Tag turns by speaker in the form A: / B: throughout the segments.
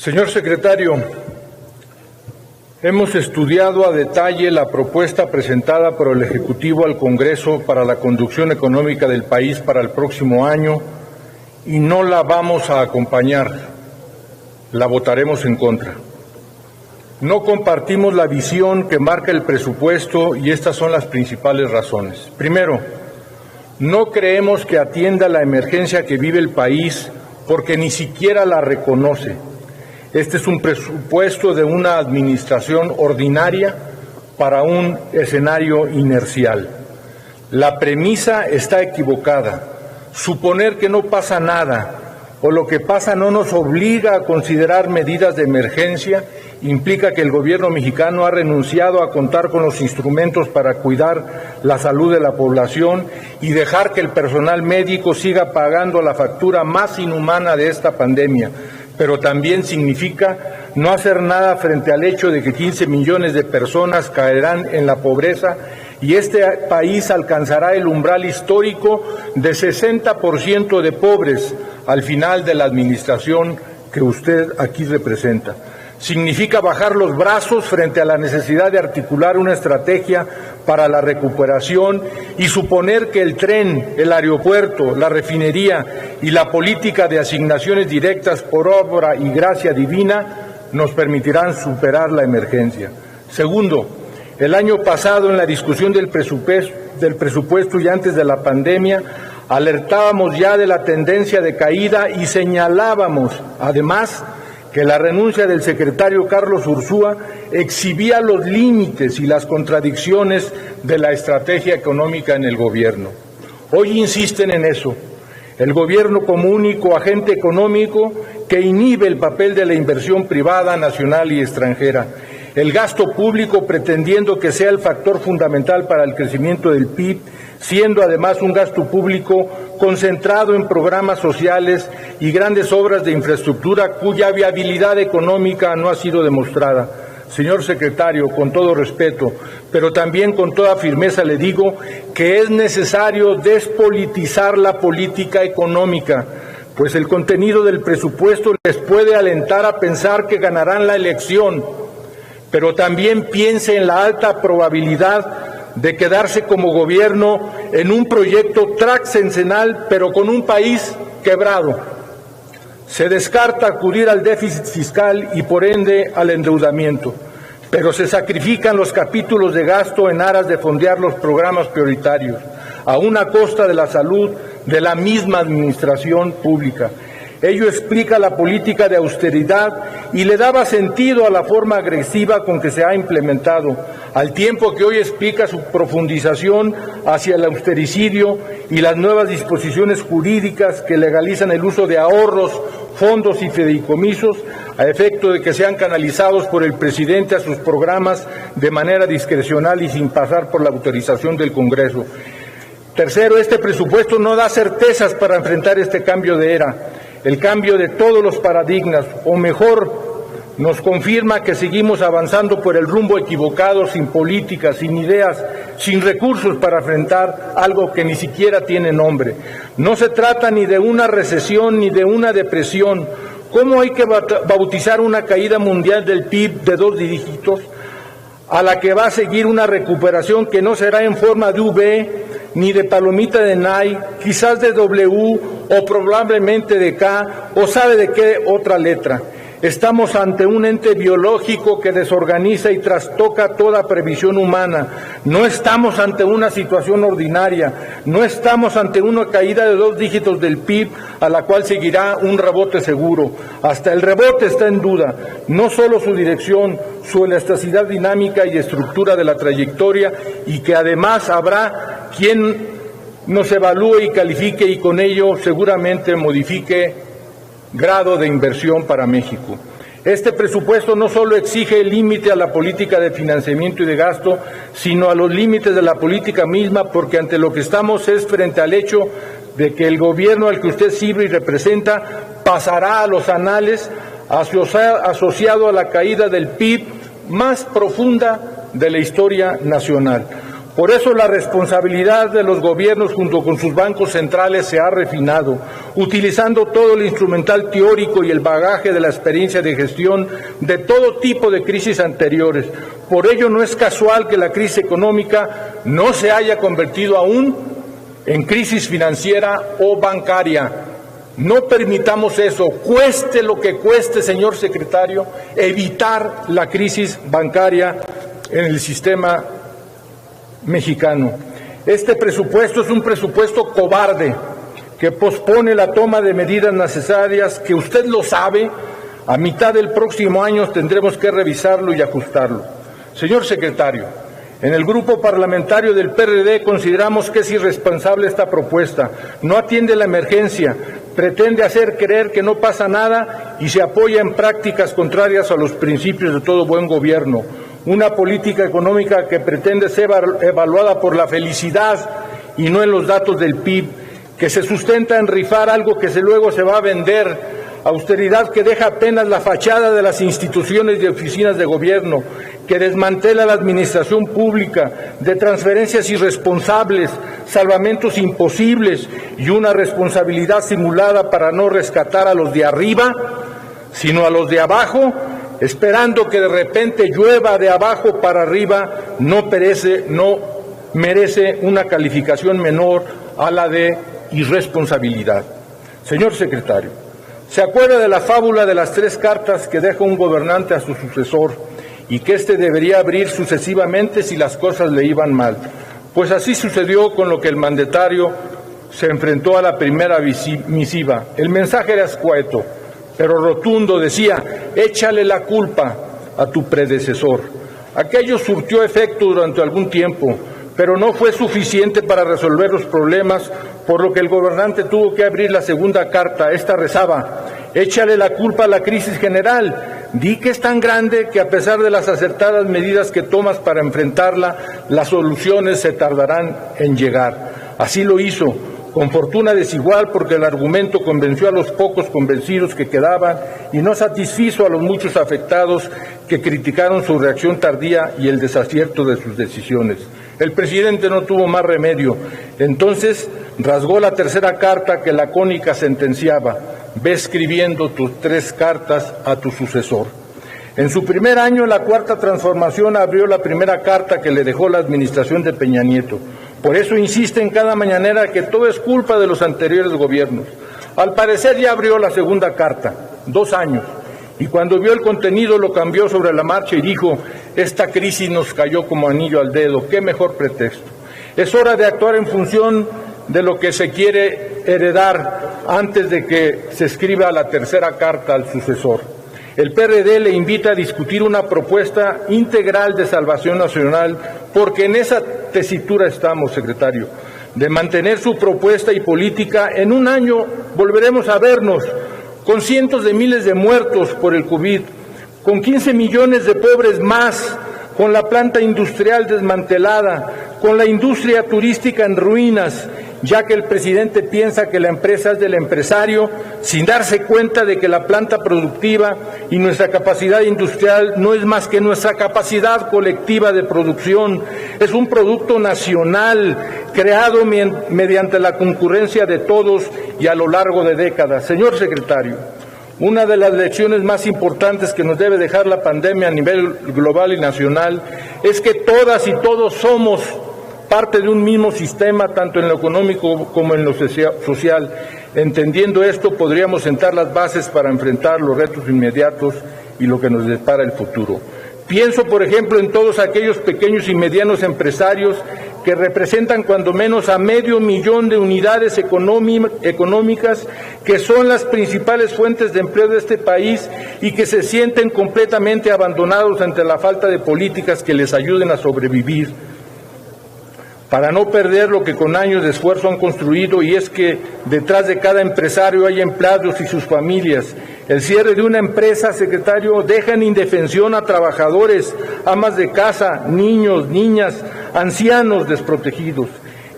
A: Señor secretario, hemos estudiado a detalle la propuesta presentada por el Ejecutivo al Congreso para la conducción económica del país para el próximo año y no la vamos a acompañar, la votaremos en contra. No compartimos la visión que marca el presupuesto y estas son las principales razones. Primero, no creemos que atienda la emergencia que vive el país porque ni siquiera la reconoce. Este es un presupuesto de una administración ordinaria para un escenario inercial. La premisa está equivocada. Suponer que no pasa nada o lo que pasa no nos obliga a considerar medidas de emergencia implica que el gobierno mexicano ha renunciado a contar con los instrumentos para cuidar la salud de la población y dejar que el personal médico siga pagando la factura más inhumana de esta pandemia. Pero también significa no hacer nada frente al hecho de que 15 millones de personas caerán en la pobreza y este país alcanzará el umbral histórico de 60% de pobres al final de la administración que usted aquí representa. Significa bajar los brazos frente a la necesidad de articular una estrategia para la recuperación y suponer que el tren, el aeropuerto, la refinería y la política de asignaciones directas por obra y gracia divina nos permitirán superar la emergencia. Segundo, el año pasado en la discusión del presupuesto y antes de la pandemia, alertábamos ya de la tendencia de caída y señalábamos, además, que la renuncia del secretario Carlos Ursúa exhibía los límites y las contradicciones de la estrategia económica en el gobierno. Hoy insisten en eso. El gobierno como único agente económico que inhibe el papel de la inversión privada, nacional y extranjera. El gasto público pretendiendo que sea el factor fundamental para el crecimiento del PIB, siendo además un gasto público concentrado en programas sociales y grandes obras de infraestructura cuya viabilidad económica no ha sido demostrada. Señor secretario, con todo respeto, pero también con toda firmeza le digo que es necesario despolitizar la política económica, pues el contenido del presupuesto les puede alentar a pensar que ganarán la elección, pero también piense en la alta probabilidad de quedarse como gobierno en un proyecto trascendental, pero con un país quebrado. Se descarta acudir al déficit fiscal y por ende al endeudamiento, pero se sacrifican los capítulos de gasto en aras de fondear los programas prioritarios, a una costa de la salud de la misma administración pública. Ello explica la política de austeridad y le daba sentido a la forma agresiva con que se ha implementado, al tiempo que hoy explica su profundización hacia el austericidio y las nuevas disposiciones jurídicas que legalizan el uso de ahorros, fondos y fideicomisos a efecto de que sean canalizados por el presidente a sus programas de manera discrecional y sin pasar por la autorización del Congreso. Tercero, este presupuesto no da certezas para enfrentar este cambio de era. El cambio de todos los paradigmas, o mejor, nos confirma que seguimos avanzando por el rumbo equivocado, sin políticas, sin ideas, sin recursos para enfrentar algo que ni siquiera tiene nombre. No se trata ni de una recesión ni de una depresión. ¿Cómo hay que bautizar una caída mundial del PIB de 2 dígitos, a la que va a seguir una recuperación que no será en forma de V, ni de palomita de Nike, quizás de W o probablemente de K o sabe de qué otra letra? Estamos ante un ente biológico que desorganiza y trastoca toda previsión humana. No estamos ante una situación ordinaria, no estamos ante una caída de 2 dígitos del PIB a la cual seguirá un rebote seguro. Hasta el rebote está en duda, no solo su dirección, su elasticidad dinámica y estructura de la trayectoria, y que además habrá quien nos evalúe y califique y con ello seguramente modifique grado de inversión para México. Este presupuesto no solo exige el límite a la política de financiamiento y de gasto, sino a los límites de la política misma, porque ante lo que estamos es frente al hecho de que el gobierno al que usted sirve y representa pasará a los anales asociado a la caída del PIB más profunda de la historia nacional. Por eso la responsabilidad de los gobiernos junto con sus bancos centrales se ha refinado, utilizando todo el instrumental teórico y el bagaje de la experiencia de gestión de todo tipo de crisis anteriores. Por ello no es casual que la crisis económica no se haya convertido aún en crisis financiera o bancaria. No permitamos eso, cueste lo que cueste, señor secretario, evitar la crisis bancaria en el sistema mexicano. Este presupuesto es un presupuesto cobarde que pospone la toma de medidas necesarias que usted lo sabe, a mitad del próximo año tendremos que revisarlo y ajustarlo. Señor secretario, en el grupo parlamentario del PRD consideramos que es irresponsable esta propuesta, no atiende la emergencia, pretende hacer creer que no pasa nada y se apoya en prácticas contrarias a los principios de todo buen gobierno. Una política económica que pretende ser evaluada por la felicidad y no en los datos del PIB, que se sustenta en rifar algo que luego se va a vender, austeridad que deja apenas la fachada de las instituciones y oficinas de gobierno, que desmantela la administración pública, de transferencias irresponsables, salvamentos imposibles y una responsabilidad simulada para no rescatar a los de arriba, sino a los de abajo, esperando que de repente llueva de abajo para arriba, no merece una calificación menor a la de irresponsabilidad. Señor secretario, ¿se acuerda de la fábula de las 3 cartas que deja un gobernante a su sucesor y que éste debería abrir sucesivamente si las cosas le iban mal? Pues así sucedió con lo que el mandatario se enfrentó a la primera misiva. El mensaje era escueto, pero rotundo, decía: échale la culpa a tu predecesor. Aquello surtió efecto durante algún tiempo, pero no fue suficiente para resolver los problemas, por lo que el gobernante tuvo que abrir la segunda carta. Esta rezaba: échale la culpa a la crisis general, di que es tan grande que a pesar de las acertadas medidas que tomas para enfrentarla, las soluciones se tardarán en llegar. Así lo hizo, con fortuna desigual, porque el argumento convenció a los pocos convencidos que quedaban y no satisfizo a los muchos afectados que criticaron su reacción tardía y el desacierto de sus decisiones. El presidente no tuvo más remedio. Entonces rasgó la tercera carta que lacónica sentenciaba: ve escribiendo tus 3 cartas a tu sucesor. En su primer año, la Cuarta Transformación abrió la primera carta que le dejó la administración de Peña Nieto. Por eso insiste en cada mañanera que todo es culpa de los anteriores gobiernos. Al parecer ya abrió la segunda carta, 2 años, y cuando vio el contenido lo cambió sobre la marcha y dijo: esta crisis nos cayó como anillo al dedo, qué mejor pretexto. Es hora de actuar en función de lo que se quiere heredar antes de que se escriba la tercera carta al sucesor. El PRD le invita a discutir una propuesta integral de salvación nacional, porque en esa tesitura estamos, secretario, de mantener su propuesta y política. En un año volveremos a vernos con cientos de miles de muertos por el COVID, con 15 millones de pobres más, con la planta industrial desmantelada, con la industria turística en ruinas, ya que el presidente piensa que la empresa es del empresario, sin darse cuenta de que la planta productiva y nuestra capacidad industrial no es más que nuestra capacidad colectiva de producción. Es un producto nacional, creado mediante la concurrencia de todos y a lo largo de décadas. Señor secretario, una de las lecciones más importantes que nos debe dejar la pandemia a nivel global y nacional es que todas y todos somos parte de un mismo sistema, tanto en lo económico como en lo social. Entendiendo esto, podríamos sentar las bases para enfrentar los retos inmediatos y lo que nos depara el futuro. Pienso, por ejemplo, en todos aquellos pequeños y medianos empresarios que representan cuando menos a 500,000 de unidades económicas, que son las principales fuentes de empleo de este país y que se sienten completamente abandonados ante la falta de políticas que les ayuden a sobrevivir. Para no perder lo que con años de esfuerzo han construido, y es que detrás de cada empresario hay empleados y sus familias. El cierre de una empresa, secretario, deja en indefensión a trabajadores, amas de casa, niños, niñas, ancianos desprotegidos.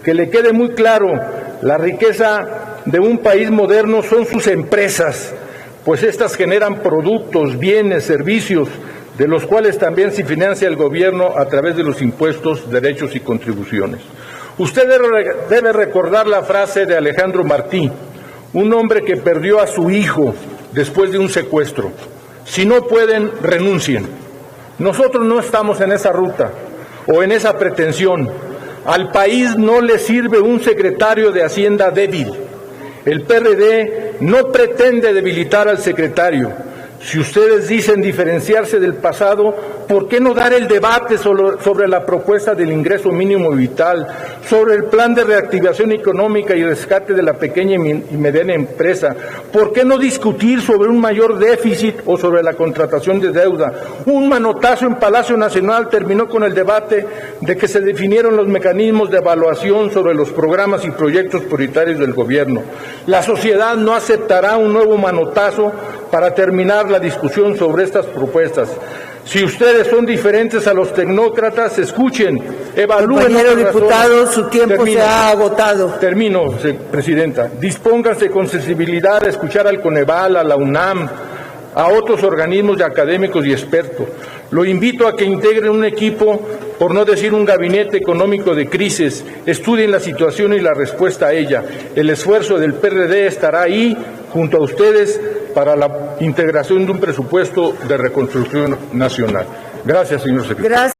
A: Que le quede muy claro, la riqueza de un país moderno son sus empresas, pues estas generan productos, bienes, servicios, de los cuales también se financia el gobierno a través de los impuestos, derechos y contribuciones. Usted debe recordar la frase de Alejandro Martí, un hombre que perdió a su hijo después de un secuestro. Si no pueden, renuncien. Nosotros no estamos en esa ruta o en esa pretensión. Al país no le sirve un secretario de Hacienda débil. El PRD no pretende debilitar al secretario. Si ustedes dicen diferenciarse del pasado, ¿por qué no dar el debate sobre la propuesta del ingreso mínimo vital, sobre el plan de reactivación económica y rescate de la pequeña y mediana empresa? ¿Por qué no discutir sobre un mayor déficit o sobre la contratación de deuda? Un manotazo en Palacio Nacional terminó con el debate de que se definieron los mecanismos de evaluación sobre los programas y proyectos prioritarios del gobierno. La sociedad no aceptará un nuevo manotazo para terminar la discusión sobre estas propuestas. Si ustedes son diferentes a los tecnócratas, escuchen, evalúen.
B: Compañero diputado, su tiempo se ha agotado.
A: Termino, Presidenta. Dispónganse con sensibilidad a escuchar al Coneval, a la UNAM, a otros organismos de académicos y expertos. Lo invito a que integren un equipo, por no decir un gabinete económico de crisis, estudien la situación y la respuesta a ella. El esfuerzo del PRD estará ahí, junto a ustedes, para la integración de un presupuesto de reconstrucción nacional. Gracias, señor secretario.
B: Gracias.